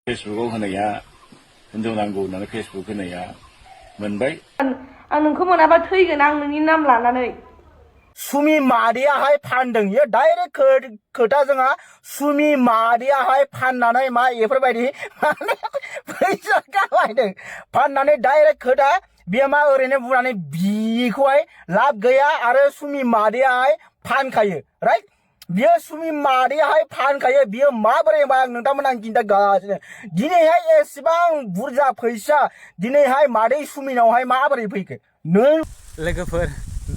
फेसबुकआव होनाया हिनजाव नांगौ होननानै फेसबुक होनाया मोनबाय आं नोंखौ मोनाबा थैगोन आं नोंनि नाम लानानै सुमि मादैयाहाय फानदों इयो डाइरेक्ट खोथा जोंहा सुमि मादैयाहाय फाननानै मा बेफोरबायदि माने फैसा खामायदों फाननानै डाइरेक्ट खोथा बियो मा ओरैनो बुंनानै बिखौहाय लाब गैया आरो सुमि मादैयाहाय फानखायो राइट बियो सुमि मादैयाहाय फानखायो बियो माबोरै मा नोंथांमोन आं खिन्थागासिनो दिनैहाय एसेबां बुरजा फैसा दिनैहाय मादै सुमिनावहाय माबोरै फैखो नों लोगोफोर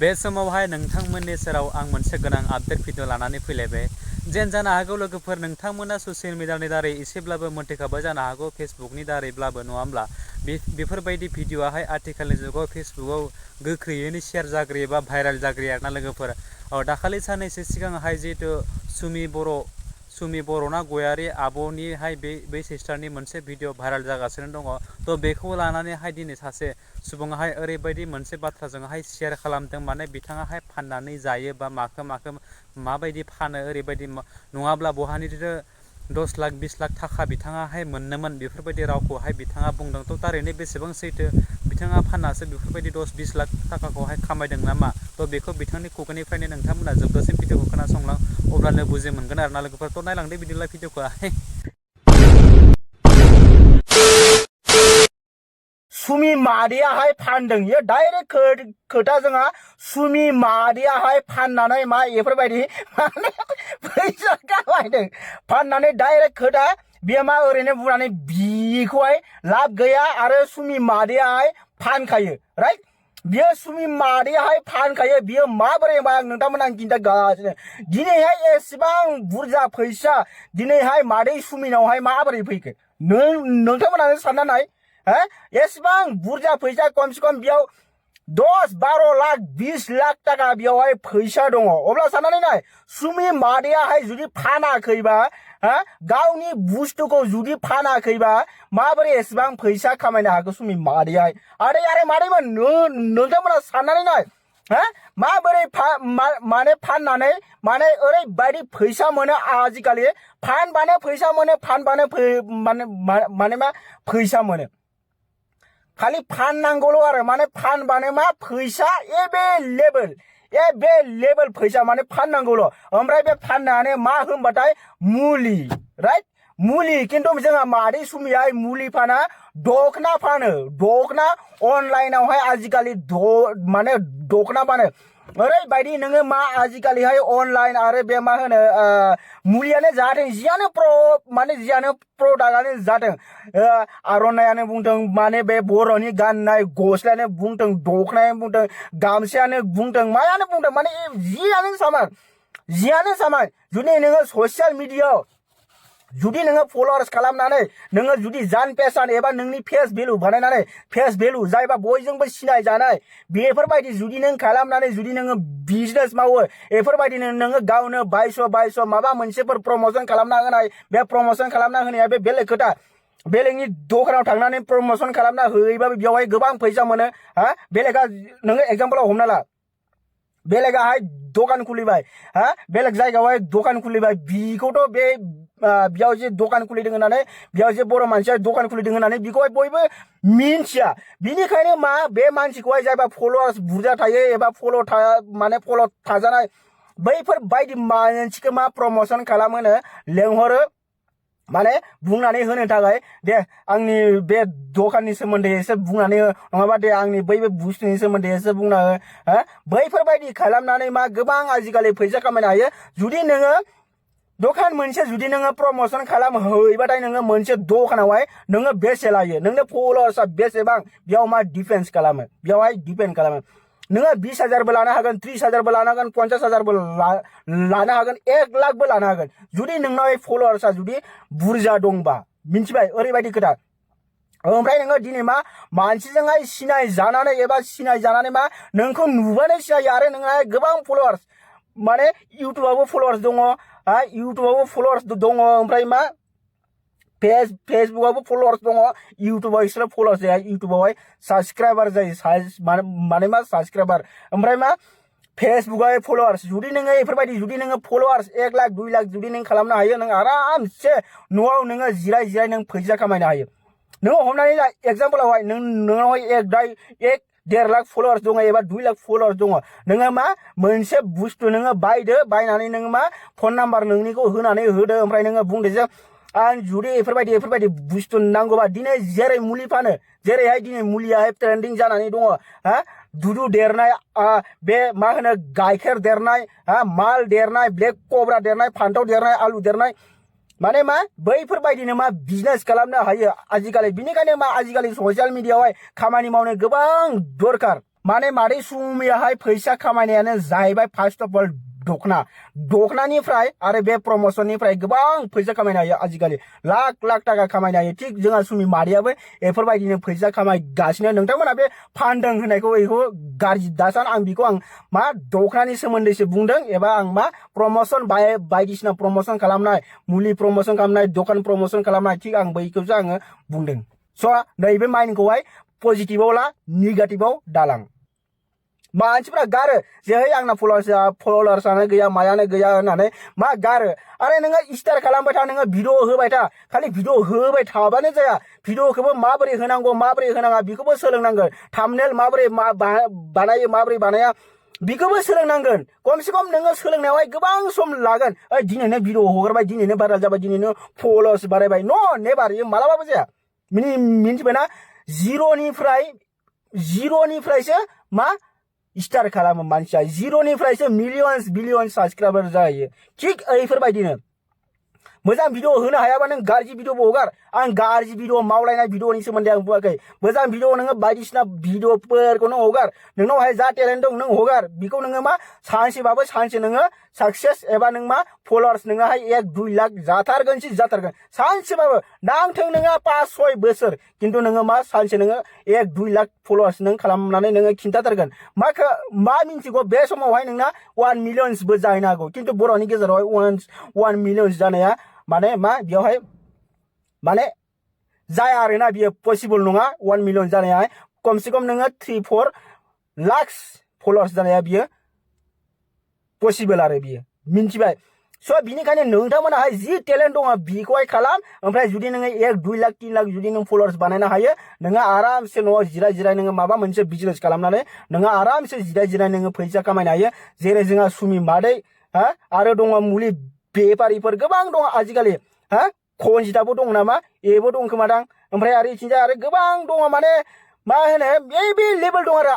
बे समावहाय नोंथांमोननि सेराव आं मोनसे गोनां आपडेट भिडिअ लानानै फैलायबाय जेन जानो हागौ लोगोफोर नोंथांमोना ससियेल मिडियानि दारै एसेब्लाबो मोनथिखाबाय जानो हागौ फेसबुकनि दारैब्लाबो नङा होमब्ला बेफोरबायदि भिडिअआहाय आथिखालनि जुगाव फेसबुकआव गोख्रैयैनो शेयार जाग्रोयो बा भाइरेल जाग्रोयो आरोना लोगोफोर दाखालि साननैसो सिगांहाय जिहेतु सुमि बर'ना गयारि आब'निहाय बै सिस्टारनि मोनसे भिडिअ भाइरेल जागासिनो दङ थ' बेखौ लानानैहाय दिनै सासे सुबुङाहाय ओरैबायदि मोनसे बाथ्राजोंहाय शेयार खालामदों माने बिथाङाहाय फाननानै जायो बा माखो माबायदि फानो ओरैबायदि नङाब्ला बहानिथो 10 लाख 20 लाख थाखा बिथाङाहाय मोननोमोन बेफोरबायदि रावखौहाय बिथाङा बुंदों थ' थारैनो बेसेबां सैथो बिथाङा फाननासो बेफोरबायदि 10-20 लाख थाखाखौहाय खामायदों नामा थ' बेखौ बिथांनि खुगानिफ्रायनो नोंथांमोना जोबजासिम भिडिअखौ खोनासंलां अब्लानो बुजि मोनगोन आरोना लोगोफोर थ' नायलांदो बिदिब्ला भिडिअखौहाय सुमि मादैयाहाय फानदों इयो डाइरेक्ट खोथा जोंहा सुमि मादैयाहाय फाननानै मा बेफोरबायदि माने फैसा खामायदों फाननानै डाइरेक्ट खोथा बियो मा ओरैनो बुंनानै बिखौहाय लाब गैया आरो सुमि मादैयाहाय फानखायो राइट बियो सुमि मादैयाहाय फानखायो बियो माबोरै मा नोंथांमोन आं खिन्थागासिनो दिनैहाय एसेबां बुरजा फैसा दिनैहाय मादै सुमिनावहाय माबोरै फैखो नोंथांमोनानो सानना नाय एसेबां बुरजा फैसा कमसे कम बेयाव 10-12 लाख 20 लाख थाखा बेयावहाय फैसा दङ अब्ला साननानै नाय सुमि मादैयाहाय जुदि फानाखैबा गावनि बुस्थुखौ जुदि फानाखैबा माबोरै एसेबां फैसा खामायनो हागौ सुमि मादैयाहाय आरे मादैमोन नोंथांमोना साननानै नाय माबोरै माने फाननानै माने ओरैबायदि फैसा मोनो आजिखालि फानबानो फैसा मोनो फानबानो माने मा फैसा मोनो खालि फाननांगौल' आरो माने फानबानो मा फैसा एभेलेबल फैसा माने फाननांगौल' ओमफ्राय बे फाननानै मा होनबाथाय मुलि राइट मुलि खिन्थु जोंहा मादै सुमियाहाय मुलि फाना दखना फानो दखना अनलाइनावहाय आजिखालि माने दखना फानो ओरैबायदि नोङो मा आजिखालिहाय अनलाइन आरो बे मा होनो मुलियानो जाथों जियानो प्रडाक्टआनो जाथों आर'नायानो बुंथों माने बे बर'नि गाननाय गस्लायानो बुंथों दखनायानो बुंथों गामसायानो बुंथों मायानो बुंथों माने जियानो सामान जुदि नोङो ससियेल मिडियायाव जुदि नोङो फलोवार्स खालामनानै नोङो जुदि जान पेसान एबा नोंनि फेस भेलु बानायनानै फेस भेलु जायबा बयजोंबो सिनाय जानाय बेफोरबायदि जुदि नों खालामनानै जुदि नोङो बिजनेस मावो बेफोरबायदिनो नोङो गावनो 2200 माबा मोनसेफोर प्रमोशन खालामना होनाय बे प्रमोशन खालामना होनाया बे बेलेग खोथा बेलेगनि दखानाव थांनानै प्रमोशन खालामना होयोबाबो बेयावहाय गोबां फैसा मोनो बेलेगा नोङो एगजामपलाव हमना ला बेलेगाहाय दखान खुलिबाय बेलेग जायगायावहाय दखान खुलिबाय बिखौथ' बे बेयाव जे दखान खुलिदों होननानै बेयाव जे बर' मानसिया दखान खुलिदों होननानै बेखौहाय बयबो मिन्थिया बिनिखायनो मा बे मानसिखौहाय जायबा फलोवार्स बुरजा थायो एबा फल' थाजानाय बैफोरबायदि मानसिखौ मा प्रमोशन खालामहोनो लेंहरो माने बुंनानै होनो थाखाय दे आंनि बे दखाननि सोमोन्दै एसे बुंनानै नङाबा दे आंनि बै बुस्थुनि सोमोन्दै एसे बुंना हो बैफोरबायदि खालामनानै मा गोबां आजिखालि फैसा खामायनो हायो जुदि नोङो दखान मोनसे जुदि नोङो प्रमोशन खालामहैबाथाय नोङो मोनसे दखानावहाय नोङो बेसे लायो नोंनो फलोवार्सआ बेसेबां बेयाव मा डिपेन्ड खालामो नोङो 20,000बो लानो हागोन 30,000बो लानो हागोन 50,000बो लानो हागोन 1 लाखबो लानो हागोन जुदि नोंनाव फलोवार्सआ जुदि बुरजा दंबा मिन्थिबाय ओरैबायदि खोथा ओमफ्राय नोङो दिनै मा मानसिजोंहाय सिनाय जानानै मा नोंखौ नुबानो सिनायो आरो नोंहा गोबां फलोवार्स माने इउटुबावबो फलोवार्स दङ ओमफ्राय मा फेसबुकआवबो फलोवार्स दङ इउटुबाव इसोर फलोवार्स जाया इउटुबावहाय साबस्क्राइबार जायो माने मा साबस्क्राइबार ओमफ्राय मा फेसबुकआव फलोवार्स जुदि नोङो बेफोरबायदि जुदि नोङो फलोवार्स 1 लाख 2 लाख जुदि नों खालामनो हायो नों आरामसे न'आव नोङो जिराय नों फैसा खामायनो हायो नोङो हमनानै ला एग्जाम्पलावहाय नोंनावहाय 1.5 लाख फलोवार्स दङ एबा 2 लाख फलोवार्स दङ नोङो मा मोनसे बुस्थु नोङो बायनानै नोङो मा फन नाम्बार नोंनिखौ होनानै होदो ओमफ्राय नोङो बुंदो जे आं जुदि बेफोरबायदि बुस्थु नांगौबा दिनै जेरै मुलि फानो जेरैहाय दिनै मुलियाहाय ट्रेन्डिं जानानै दङ हा दुदु देरनाय बे मा होनो गाइखेर देरनाय माल देरनाय ब्लेक कब्रा देरनाय फान्थाव देरनाय आलु देरनाय माने मा बैफोरबायदिनो मा बिजनेस खालामनो हायो आजिखालि बिनिखायनो मा आजिखालि ससियेल मिडियायावहाय खामानि मावनो गोबां दरकार माने मादै सुमियाहाय फैसा खामायनायानो जाहैबाय फार्स्ट अफ अल दखनानिफ्राय आरो बे प्रमोशननिफ्राय गोबां फैसा खामायनो हायो आजिखालि लाख थाखा खामायनो हायो थिग जोंहा सुमि मादैयाबो बेफोरबायदिनो फैसा खामायगासिनो नोंथांमोना बे फानदों होननायखौ बेखौ गाज्रि दासान आं बेखौ मा दखनानि सोमोन्दैसो बुंदों एबा आं मा प्रमोशन बायदिसिना प्रमोशन खालामनाय मुलि प्रमोशन खालामनाय दखान प्रमोशन खालामनाय थिग आं बैखौसो आङो बुंदों स' नैबे माइन्डखौहाय पजिटिभाव ला नेगेटिभाव दालां मानसिफ्रा गारो जे है आंना फलोवार्सआनो गैया मायानो गैया होननानै मा गारो आरे नोङो स्टार खालामबाय था नोङो भिडिअ होबाय था खालि भिडिअ होबाय थाबानो जाया भिडिअखौबो माबोरै होनांगौ माबोरै होनाङा बेखौबो सोलोंनांगोन थाम्बनेल माबोरै बानायो माबोरै बानाया बेखौबो सोलोंनांगोन खमसे खम नोङो सोलोंनायावहाय गोबां सम लागोन दिनैनो भिडिअ हगारबाय दिनैनो भाइरेल जाबाय दिनैनो फलोवार्स बारायबाय नो नेभार इयो मालाबाबो जाया मिन्थिबायना जिर'निफ्रायसो मा स्टार खालामो मानसिया जिर'निफ्रायसो मिलियन्स बिलियन्स साबस्क्राइबार जायो थिग बेफोरबायदिनो मोजां भिडिअ होनो हायाबा नों गाज्रि भिडिअबो हगार आं गाज्रि भिडिअ मावलायनाय भिडिअनि सोमोन्दै आं बुङाखै मोजां भिडिअ नोङो बायदिसिना भिडिअफोरखौ नों हगार नोंनावहाय जा टेलेन्ट दं नों हगार बेखौ नोङो मा सानसेबाबो सानसे नोङो साक्सेस एबा नों मा फलोवार्स नोङोहाय 1-2 लाख जाथारगोन सानसेबाबो नांथों नोङो 5-6 बोसोर खिन्थु नोङो मा सानसे नोङो 1-2 लाख फलोवार्स नों खालामनानै नोङो खिन्थाथारगोन मा मिन्थिगौ बे समावहाय नोंना 1 मिलियन्सबो जाहैनो हागौ खिन्थु बर'नि गेजेरावहाय 1 मिलियन्स जानाया माने मा बेयावहाय माने जाया आरोना बियो पसिबल नङा 1 मिलियन जानाया कमसे कम नोङो 3-4 लाख फलोवार्स जानाया बियो पसिबल आरो बियो मिन्थिबाय स' बिनिखायनो नोंथांमोनाहाय जि टेलेन्ट दङ बेखौहाय खालाम ओमफ्राय जुदि नोङो 1-2 लाख 3 लाख जुदि नों फलोवार्स बानायनो हायो नोङो आरामसे न'आव जिराय नोङो माबा मोनसे बिजनेस खालामनानै नोङो आरामसे जिराय नोङो फैसा खामायनो हायो जेरै जोंहा सुमि मादै आरो दङ मुलि बेफारिफोर गोबां दङ आजिखालि खनजिताबो दं नामा एबो दं खोमादां ओमफ्राय आरो इथिंजाय आरो गोबां दङ माने मा होनो बे लेभेल दं आरो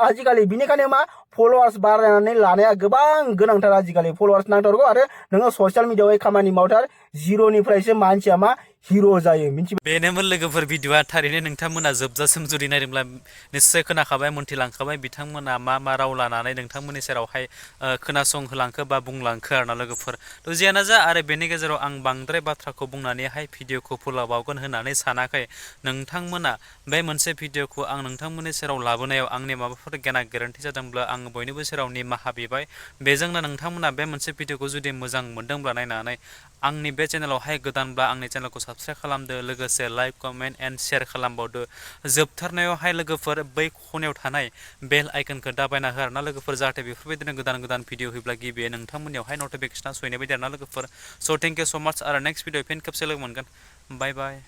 आजिखालि बिनिखायनो मा फलोवार्स बारायनानै लानाया गोबां गोनांथार आजिखालि फलोवार्स नांथारगौ आरो नोङो ससियेल मिडियायावहाय खामानि मावथार जिर'निफ्रायसो मानसिया मा हिर' जायो मिन्थिबाय बेनोमोन लोगोफोर भिडिअआ थारैनो नोंथांमोना जोबजासिम जुदि नायदोंब्ला निस्सय खोनाखाबाय मोन्थिलांखाबाय बिथांमोना मा राव लानानै नोंथांमोननि सेरावहाय खोनासंहोलांखो बा बुंलांखो आरोना लोगोफोर थ' जियानो जा आरो बेनि गेजेराव आं बांद्राय बाथ्राखौ बुंनानैहाय भिडिअखौ फोलावबावगोन होननानै सानाखै नोंथांमोना बे मोनसे भिडिअखौ आं नोंथांमोननि सेराव लाबोनायाव आंनि माबाफोर गेना गोरोन्थि जादोंब्ला आं बयनिबो सेराव निमाहा बिबाय बेजोंनो नोंथांमोना बे मोनसे भिडिअखौ जुदि मोजां मोनदोंब्ला नायनानै आंनि बे चेनेलावहाय गोदानब्ला आंनि चेनेलखौ साबस्क्राइब खालामदो लोगोसे लाइक कमेन्ट एन्ड शेयार खालामबावदो जोबथारनायावहाय लोगोफोर बै खनायाव थानाय बेल आइकनखौ दाबायना हो आरोना लोगोफोर जाहाथे बेफोरबायदिनो गोदान भिडिअ होयोब्ला गिबियै नोंथांमोननियावहाय नटिफिकेसना सहैनाय बायदि आरोना लोगोफोर स' थेंक इउ स' माच आरो नेक्स्ट भिडिअ फिन खेबसे लोगो मोनगोन बाय बाय